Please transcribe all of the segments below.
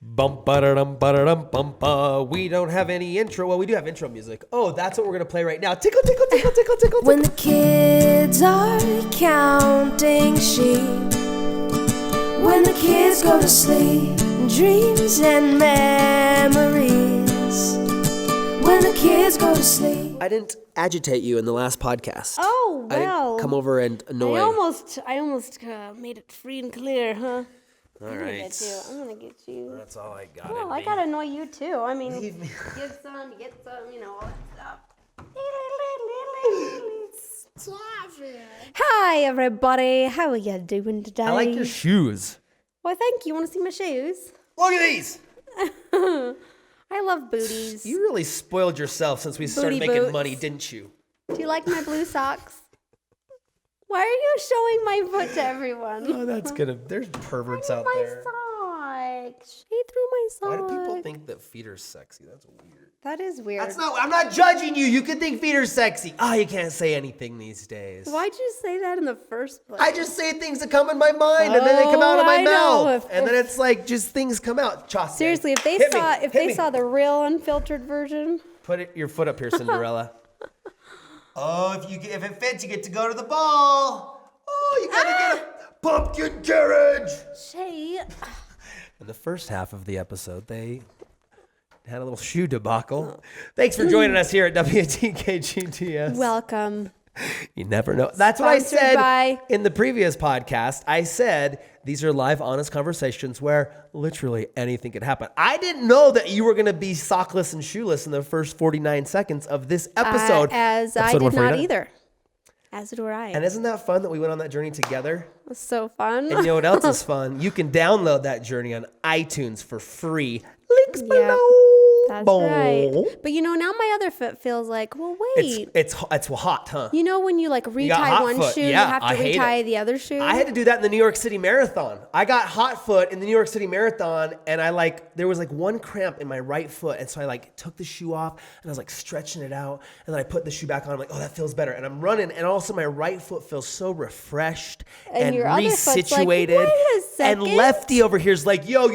Bum ba-da-dum ba-da-dum bum ba. We don't have any intro. Well, we do have intro music. Oh, that's what we're gonna play right now. Tickle, tickle, tickle, tickle, tickle. When the kids are counting sheep, when the kids go to sleep, dreams and memories. When the kids go to sleep. I didn't agitate you in the last podcast. Oh, well. I didn't come over and annoy. I almost made it free and clear, huh? All I'm right. gonna get you. That's all I got. Well, I gotta annoy you too. I mean, Leave me. get some, you know, all that stuff. Stop it. Hi, everybody. How are you doing today? I like your shoes. Why, thank you. Want to see my shoes? Look at these. I love booties. You really spoiled yourself since we started Booty making boots. money, didn't you? Do you like my blue socks? Why are you showing my foot to everyone? Oh, that's good. There's perverts out my there. socks. She threw my socks. Why do people think that feet are sexy? That's weird. That is weird. I'm not judging you. You can think feet are sexy. You can't say anything these days. Why'd you say that in the first place? I just say things that come in my mind and then they come out of my I know. mouth. And then it's like just things come out. Chaucer. Seriously, if they saw the real unfiltered version. Put your foot up here, Cinderella. If it fits, you get to go to the ball. Oh, you gotta get a pumpkin carriage. Shay. In the first half of the episode, they had a little shoe debacle. Thanks for joining us here at WTKGTS. Welcome. You never know. That's what I Sponsored said by- in the previous podcast. I said these are live, honest conversations where literally anything could happen. I didn't know that you were going to be sockless and shoeless in the first 49 seconds of this episode. I Episode did not 149. either. As did I. And isn't that fun that we went on that journey together? It was so fun. And you know what else is fun? You can download that journey on iTunes for free. Links below. That's Boom. right. But you know, now my other foot feels like, well, wait. It's hot, huh? You know when you like got retie hot one foot. shoe, Yeah, you have I to hate retie it. the other shoe? I had to do that in the New York City Marathon. I got hot foot in the New York City Marathon, and there was like one cramp in my right foot, and so I took the shoe off, and I was stretching it out, and then I put the shoe back on. I'm like, oh, that feels better, and I'm running, and also my right foot feels so refreshed and your other foot's like, resituated. wait a second. And Lefty over here is like, yo.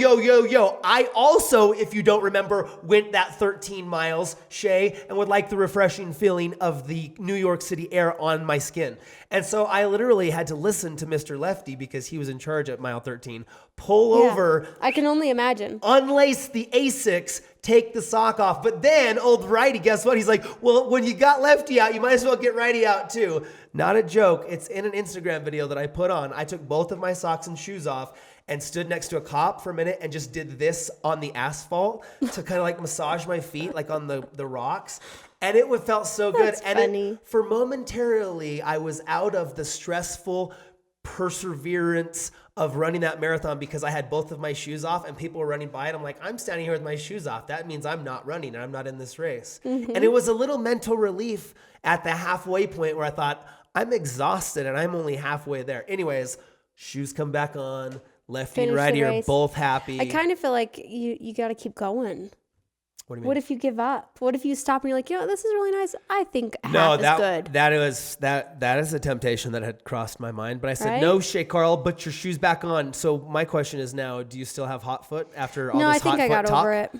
I also, if you don't remember, went that 13 miles, Shay, and would like the refreshing feeling of the New York City air on my skin. And so I literally had to listen to Mr. Lefty because he was in charge at mile 13, pull over, I can only imagine. unlace the Asics, take the sock off. But then old Righty, guess what? He's like, well, when you got Lefty out, you might as well get Righty out too. Not a joke. It's in an Instagram video that I put on. I took both of my socks and shoes off and stood next to a cop for a minute and just did this on the asphalt to kind of massage my feet on the rocks. And it felt so good. That's And funny. for momentarily, I was out of the stressful perseverance of running that marathon because I had both of my shoes off and people were running by and I'm like, I'm standing here with my shoes off. That means I'm not running and I'm not in this race. Mm-hmm. And it was a little mental relief at the halfway point where I thought, I'm exhausted and I'm only halfway there. Anyways, shoes come back on. Lefty and Finish the Righty are race. both happy. I kind of feel like you got to keep going. What do you mean? What if you give up? What if you stop and you're like, this is really nice. I think No, half is good. that is a temptation that had crossed my mind. But I said, Right? no, Shay Carl, put your shoes back on. So my question is now, do you still have hot foot after all No, this I think hot I foot got talk? over it.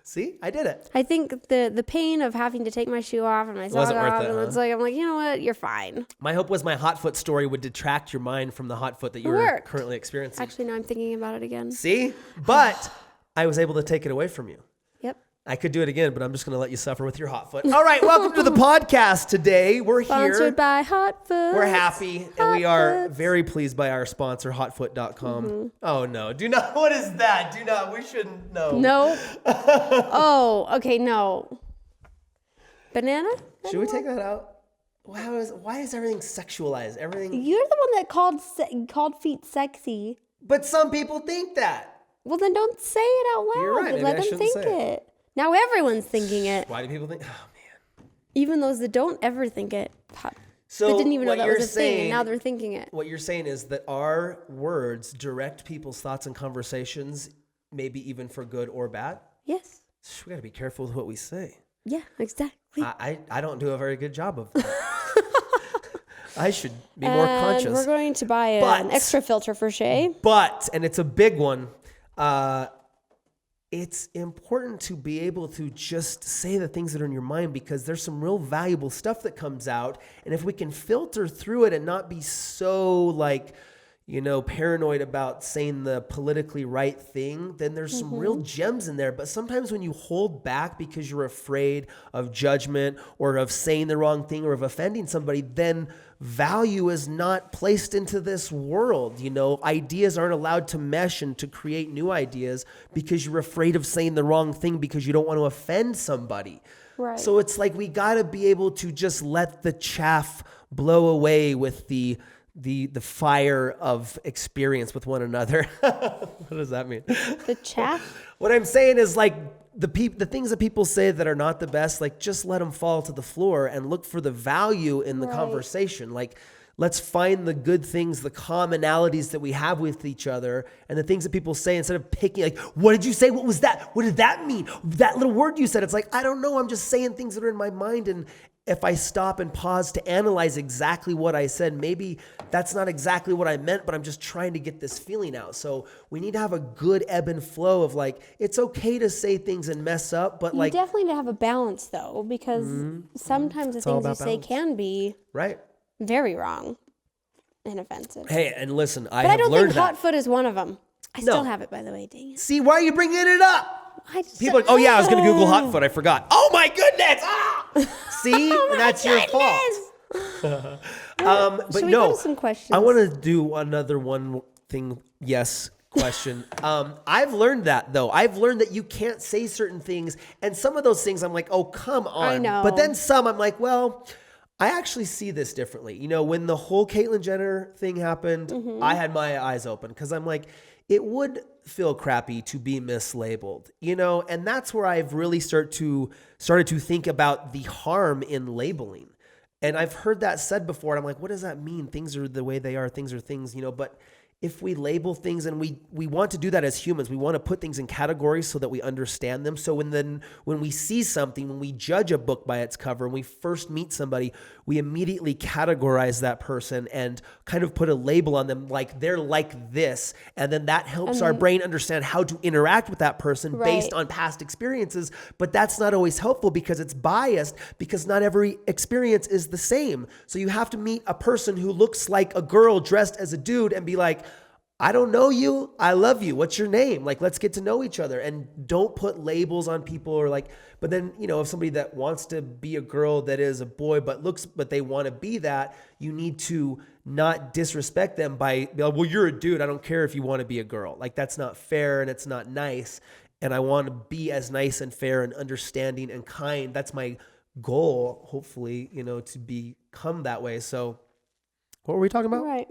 See, I did it. I think the pain of having to take my shoe off and my sock wasn't worth off, it, and huh? it's like, I'm like, you know what? You're fine. My hope was my hot foot story would detract your mind from the hot foot that you were worked. currently experiencing. Actually, now I'm thinking about it again. See? But I was able to take it away from you. Yep. I could do it again, but I'm just going to let you suffer with your hot foot. All right, welcome to the podcast today. We're here. Sponsored by Hot Foot. We're happy, and Hot we are Foots. very pleased by our sponsor, hotfoot.com. Mm-hmm. Oh, no. Do not. What is that? Do not. We shouldn't know. No. Oh, okay, no. Banana? Should we take that out? Why is everything sexualized? Everything. You're the one that called feet sexy. But some people think that. Well, then don't say it out loud. You're right. Maybe Let I them shouldn't think say it. Now everyone's thinking it. Why do people think? Oh, man. Even those that don't ever think it. So They didn't even know what that you're was a thing, and saying- now they're thinking it. What you're saying is that our words direct people's thoughts and conversations, maybe even for good or bad. Yes. We got to be careful with what we say. Yeah, exactly. I don't do a very good job of that. I should be more conscious. We're going to buy an But- extra filter for Shay. But, and it's a big one, it's important to be able to just say the things that are in your mind, because there's some real valuable stuff that comes out. And if we can filter through it and not be so like, paranoid about saying the politically right thing, then there's some real gems in there. But sometimes when you hold back because you're afraid of judgment or of saying the wrong thing or of offending somebody, then value is not placed into this world. Ideas aren't allowed to mesh and to create new ideas because you're afraid of saying the wrong thing because you don't want to offend somebody. Right. So it's like we got to be able to just let the chaff blow away with the fire of experience with one another. What does that mean? The chaff? What I'm saying is like the things that people say that are not the best, like just let them fall to the floor and look for the value in the conversation. Like, let's find the good things, the commonalities that we have with each other, and the things that people say, instead of picking like, what did you say? What was that? What did that mean? That little word you said. It's like, I don't know. I'm just saying things that are in my mind. And if I stop and pause to analyze exactly what I said, maybe that's not exactly what I meant, but I'm just trying to get this feeling out. So we need to have a good ebb and flow of like, it's okay to say things and mess up, but you definitely need to have a balance though, because sometimes the things you say can be very wrong and offensive. Hey, and listen, but I don't think hot foot is one of them. I still have it, by the way. Dang it. See, why are you bringing it up? People are like, oh yeah, I was going to Google hot foot. I forgot. Oh my goodness. See, and that's your fault. But Should we no, go to some questions? I want to do another one thing. Yes. Question. I've learned that though. I've learned that you can't say certain things. And some of those things I'm like, oh, come on. I know. But then some I'm like, well, I actually see this differently. When the whole Caitlyn Jenner thing happened, I had my eyes open because I'm like, it would feel crappy to be mislabeled, and that's where I've really started to think about the harm in labeling. And I've heard that said before, and I'm like, what does that mean? Things are the way they are. Things are things, but if we label things, and we want to do that as humans, we want to put things in categories so that we understand them. So when we see something, when we judge a book by its cover, when we first meet somebody, we immediately categorize that person and kind of put a label on them, like they're like this. And then that helps our brain understand how to interact with that person based on past experiences. But that's not always helpful because it's biased, because not every experience is the same. So you have to meet a person who looks like a girl dressed as a dude and be like, I don't know you. I love you. What's your name? Like, let's get to know each other, and don't put labels on people or like, but then, if somebody that wants to be a girl that is a boy, but they want to be that, you need to not disrespect them by, well, you're a dude. I don't care if you want to be a girl. Like, that's not fair and it's not nice. And I want to be as nice and fair and understanding and kind. That's my goal, hopefully, to become that way. So what were we talking about? Right.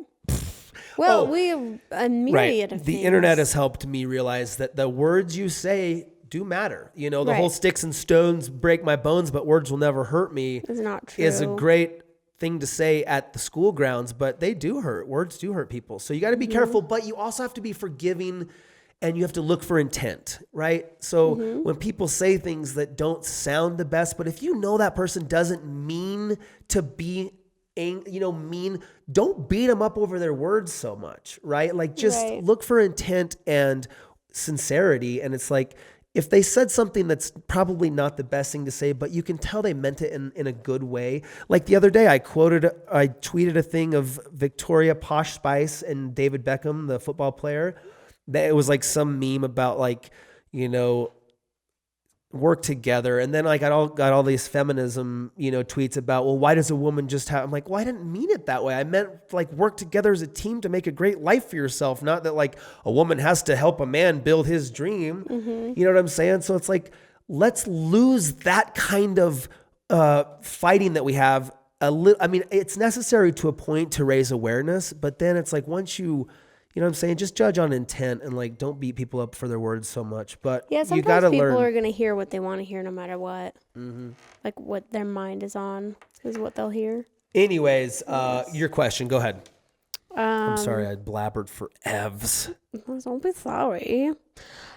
Well, we have a myriad of things. The internet has helped me realize that the words you say do matter. The whole sticks and stones break my bones, but words will never hurt me. It's not true. Is a great thing to say at the school grounds, but they do hurt. Words do hurt people. So you got to be careful, but you also have to be forgiving, and you have to look for intent, right? So when people say things that don't sound the best, but if that person doesn't mean to be mean, don't beat them up over their words so much, right? Like, just look for intent and sincerity. And it's like, if they said something that's probably not the best thing to say, but you can tell they meant it in a good way. Like the other day, I tweeted a thing of Victoria Posh Spice and David Beckham, the football player. That it was like some meme about like, work together. And then I got all these feminism, tweets about, well, why does a woman just have, I'm like, well, I didn't mean it that way. I meant like work together as a team to make a great life for yourself. Not that like a woman has to help a man build his dream. You know what I'm saying? So it's like, let's lose that kind of fighting that we have a little. I mean, it's necessary to a point to raise awareness, but then it's like, once you know what I'm saying? Just judge on intent and like, don't beat people up for their words so much. But yeah, sometimes you gotta people learn. are going to hear what they want to hear no matter what. Like what their mind is on is what they'll hear. Anyways, your question, go ahead. I'm sorry, I blabbered for evs. Don't be sorry.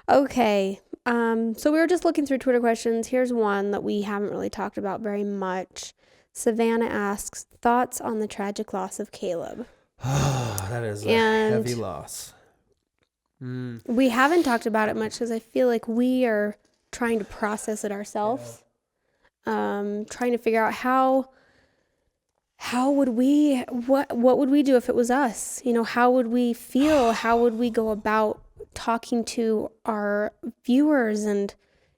Okay. So we were just looking through Twitter questions. Here's one that we haven't really talked about very much. Savannah asks, thoughts on the tragic loss of Caleb? That is a heavy loss. We haven't talked about it much because I feel like we are trying to process it ourselves. Trying to figure out how would we, what would we do if it was us? You know, how would we feel? How would we go about talking to our viewers? And,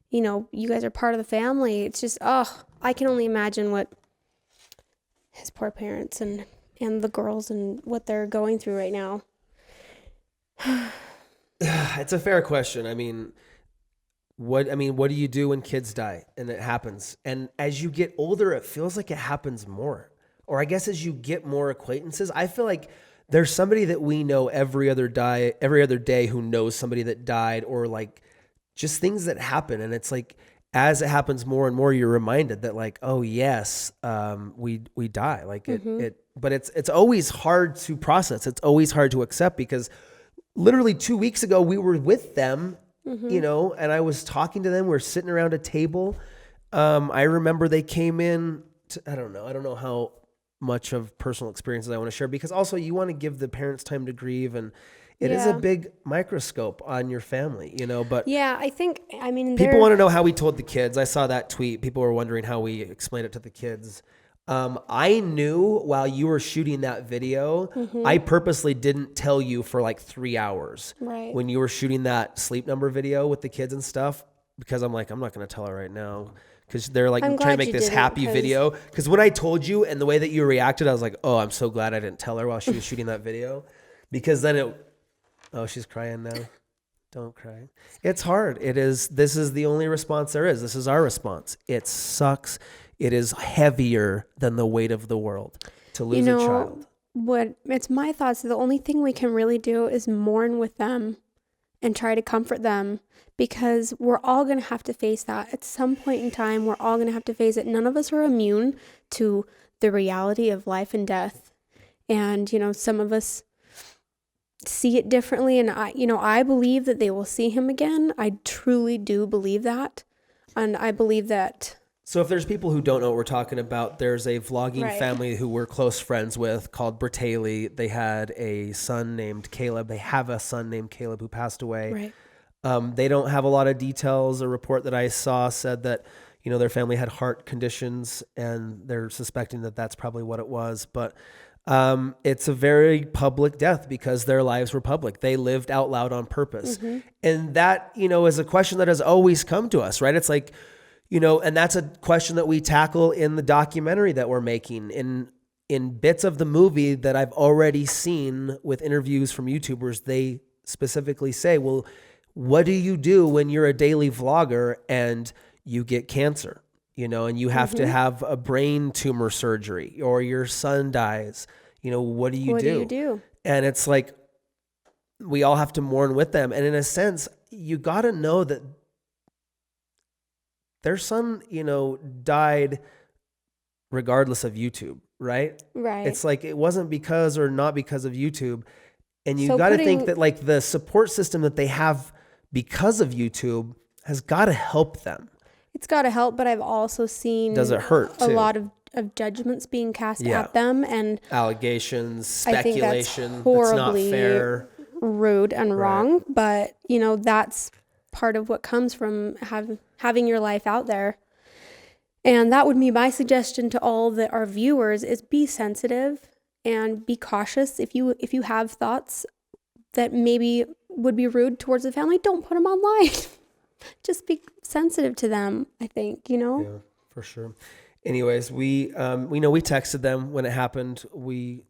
you know, you guys are part of the family. It's just, I can only imagine what his poor parents and the girls and what they're going through right now. It's a fair question. I mean, what do you do when kids die and it happens? And as you get older, it feels like it happens more. Or I guess as you get more acquaintances, I feel like there's somebody that we know every other day who knows somebody that died, or like just things that happen. And it's like, as it happens more and more, you're reminded that like, oh yes, we die. Like but it's always hard to process. It's always hard to accept, because literally 2 weeks ago we were with them, you know, and I was talking to them. We're sitting around a table. I remember they came in. I don't know how much of personal experiences I want to share, because also you want to give the parents time to grieve, and it is a big microscope on your family, you know. But yeah, I mean, people want to know how we told the kids. I saw that tweet. People were wondering how we explained it to the kids. I knew while you were shooting that video, I purposely didn't tell you for like 3 hours when you were shooting that sleep number video with the kids and stuff, because I'm like, I'm not going to tell her right now, because they're like trying to make this happy video. Because when I told you and the way that you reacted, I was like, oh, I'm so glad I didn't tell her while she was shooting that video, because then she's crying now. Don't cry. It's hard. This is the only response there is. This is our response. It sucks. It is heavier than the weight of the world to lose a child. It's my thoughts. The only thing we can really do is mourn with them and try to comfort them, because we're all going to have to face that at some point in time. We're all going to have to face it. None of us are immune to the reality of life and death. And, you know, some of us see it differently. And I believe that they will see him again. I truly do believe that. And I believe that. So if there's people who don't know what we're talking about, there's a vlogging family who we're close friends with called Bertaley. They had a son named Caleb. They have a son named Caleb who passed away. They don't have a lot of details. A report that I saw said that, you know, their family had heart conditions, and they're suspecting that that's probably what it was. But it's a very public death because their lives were public. They lived out loud on purpose. And that, you know, is a question that has always come to us, right? It's like, you know, and that's a question that we tackle in the documentary that we're making, in bits of the movie that I've already seen with interviews from YouTubers. They specifically say, well, what do you do when you're a daily vlogger and you get cancer, you know, and you have to have a brain tumor surgery, or your son dies, you know, what do you do? And it's like, we all have to mourn with them. And in a sense, you got to know that their son, you know, died regardless of YouTube, right? Right. It's like, it wasn't because or not because of YouTube. And you got to think that like the support system that they have because of YouTube has got to help them. It's got to help, but I've also seen does it hurt a too? lot of judgments being cast at them, and allegations, speculation. I think that's horribly not fair, rude and wrong. But you know, that's part of what comes from having your life out there. And that would be my suggestion to all our viewers, is be sensitive and be cautious. If you have thoughts that maybe would be rude towards the family, don't put them online. Just be sensitive to them, I think, you know? Yeah, for sure. Anyways, we know we texted them when it happened. We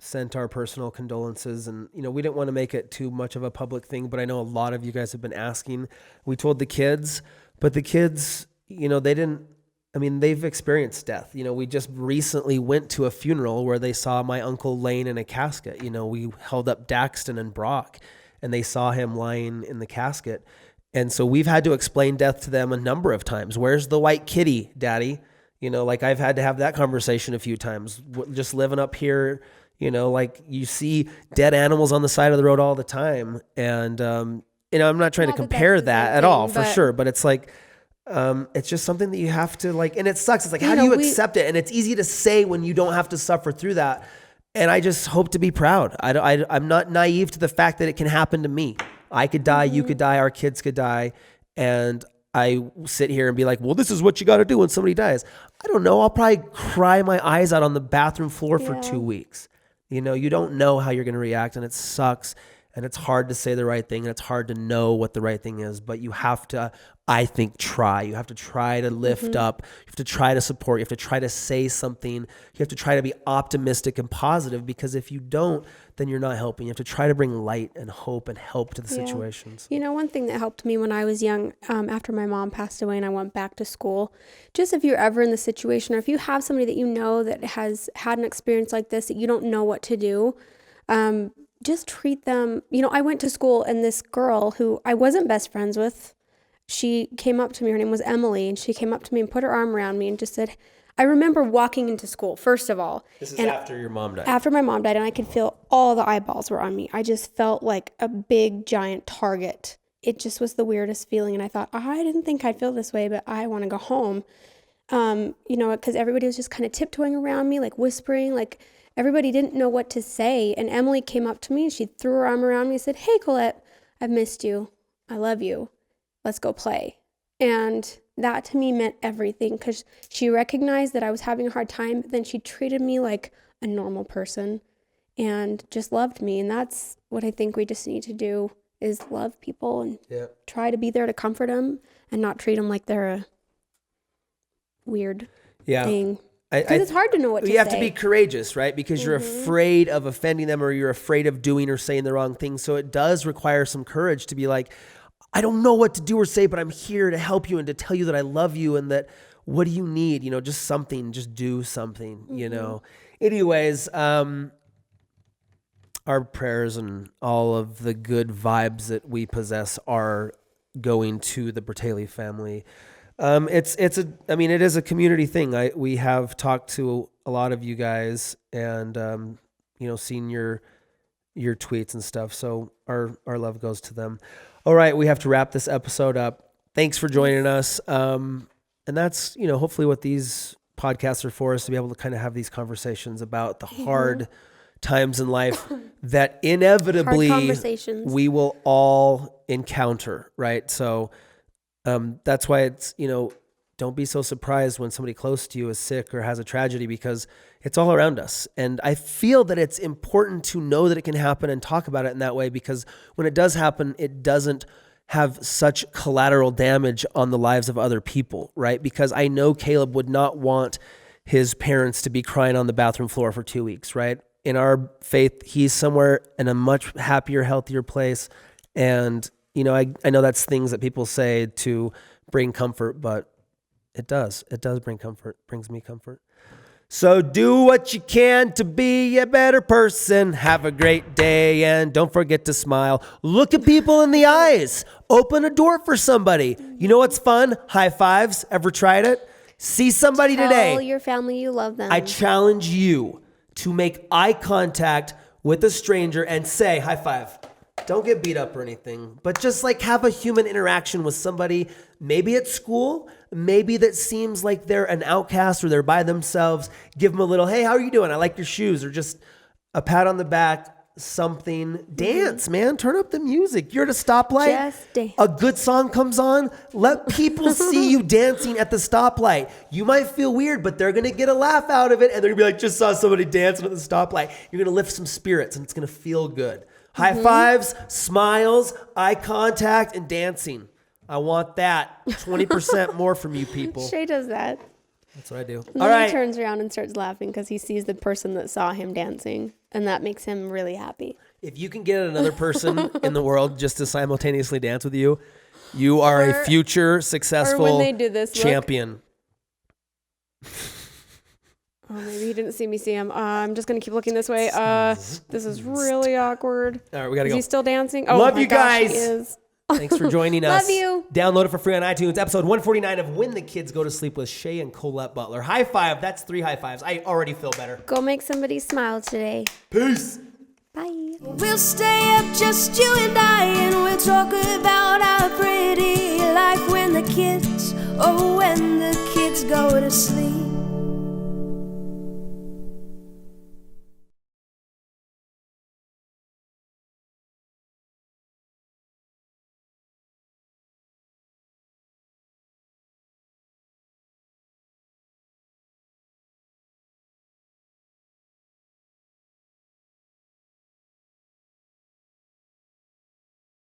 sent our personal condolences, and, you know, we didn't want to make it too much of a public thing, but I know a lot of you guys have been asking. We told the kids, but the kids, you know, they've experienced death. You know, we just recently went to a funeral where they saw my uncle laying in a casket. You know, we held up Daxton and Brock, and they saw him lying in the casket. And so we've had to explain death to them a number of times. Where's the white kitty, Daddy? You know, like, I've had to have that conversation a few times. Just living up here, you know, like, you see dead animals on the side of the road all the time. And, you know, I'm not trying to compare that at all, for sure. But it's like, it's just something that you have to, like, and it sucks. It's like, how do you accept it? And it's easy to say when you don't have to suffer through that. And I just hope to be proud. I'm not naive to the fact that it can happen to me. I could die, you could die, our kids could die. And I sit here and be like, well, this is what you got to do when somebody dies. I don't know. I'll probably cry my eyes out on the bathroom floor for 2 weeks. You know, you don't know how you're going to react, and it sucks. And it's hard to say the right thing, and it's hard to know what the right thing is. But you have to, I think, try. You have to try to lift up. You have to try to support. You have to try to say something. You have to try to be optimistic and positive, because if you don't, then you're not helping. You have to try to bring light and hope and help to the situations. You know, one thing that helped me when I was young, after my mom passed away and I went back to school, just if you're ever in the situation, or if you have somebody that you know that has had an experience like this, that you don't know what to do, just treat them. You know, I went to school, and this girl who I wasn't best friends with, she came up to me. Her name was Emily, and she came up to me and put her arm around me and just said, I remember walking into school, first of all. This is after your mom died. After my mom died, and I could feel all the eyeballs were on me. I just felt like a big, giant target. It just was the weirdest feeling, and I thought, I didn't think I'd feel this way, but I want to go home. You know, because everybody was just kind of tiptoeing around me, like whispering, like everybody didn't know what to say. And Emily came up to me, and she threw her arm around me and said, hey, Colette, I've missed you. I love you. Let's go play. And that to me meant everything, because she recognized that I was having a hard time, but then she treated me like a normal person and just loved me. And that's what I think we just need to do, is love people and try to be there to comfort them and not treat them like they're a weird thing. Because it's hard to know what to say. You have to be courageous, right? Because you're afraid of offending them, or you're afraid of doing or saying the wrong thing. So it does require some courage to be like, I don't know what to do or say, but I'm here to help you and to tell you that I love you, and that what do you need? You know, just something, just do something, you know. Anyways, our prayers and all of the good vibes that we possess are going to the Bertaley family. It is a community thing. We have talked to a lot of you guys, and you know, seen your tweets and stuff. So our love goes to them. All right, we have to wrap this episode up. Thanks for joining us. And that's, you know, hopefully what these podcasts are for, is to be able to kind of have these conversations about the hard times in life that inevitably we will all encounter, right? So that's why it's, you know, don't be so surprised when somebody close to you is sick or has a tragedy, because it's all around us. And I feel that it's important to know that it can happen and talk about it in that way, because when it does happen, it doesn't have such collateral damage on the lives of other people, right? Because I know Caleb would not want his parents to be crying on the bathroom floor for 2 weeks, right? In our faith, he's somewhere in a much happier, healthier place. And, you know, I know that's things that people say to bring comfort, but it does bring comfort, brings me comfort. So do what you can to be a better person. Have a great day, and don't forget to smile. Look at people in the eyes. Open a door for somebody. You know what's fun? High fives. Ever tried it? See somebody today. Tell your family you love them. I challenge you to make eye contact with a stranger and say high five. Don't get beat up or anything, but just like have a human interaction with somebody, maybe at school, maybe that seems like they're an outcast or they're by themselves. Give them a little, hey, how are you doing? I like your shoes. Or just a pat on the back, something. Dance, man. Turn up the music. You're at a stoplight. Just dance. A good song comes on. Let people see you dancing at the stoplight. You might feel weird, but they're going to get a laugh out of it. And they're going to be like, just saw somebody dancing at the stoplight. You're going to lift some spirits, and it's going to feel good. High fives, smiles, eye contact, and dancing. I want that. 20% more from you people. Shay does that. That's what I do. And all then right. he turns around and starts laughing because he sees the person that saw him dancing, and that makes him really happy. If you can get another person in the world just to simultaneously dance with you, you are a future successful when they do this, champion. Oh, maybe he didn't see me see him. I'm just going to keep looking this way. This is really awkward. All right, we got to go. Is he still dancing? Oh, Love my you gosh, guys. he is. Thanks for joining us. Love you. Download it for free on iTunes. Episode 149 of When the Kids Go to Sleep with Shay and Colette Butler. High five. That's 3 high fives. I already feel better. Go make somebody smile today. Peace. Bye. We'll stay up, just you and I, and we'll talk about our pretty life when the kids go to sleep.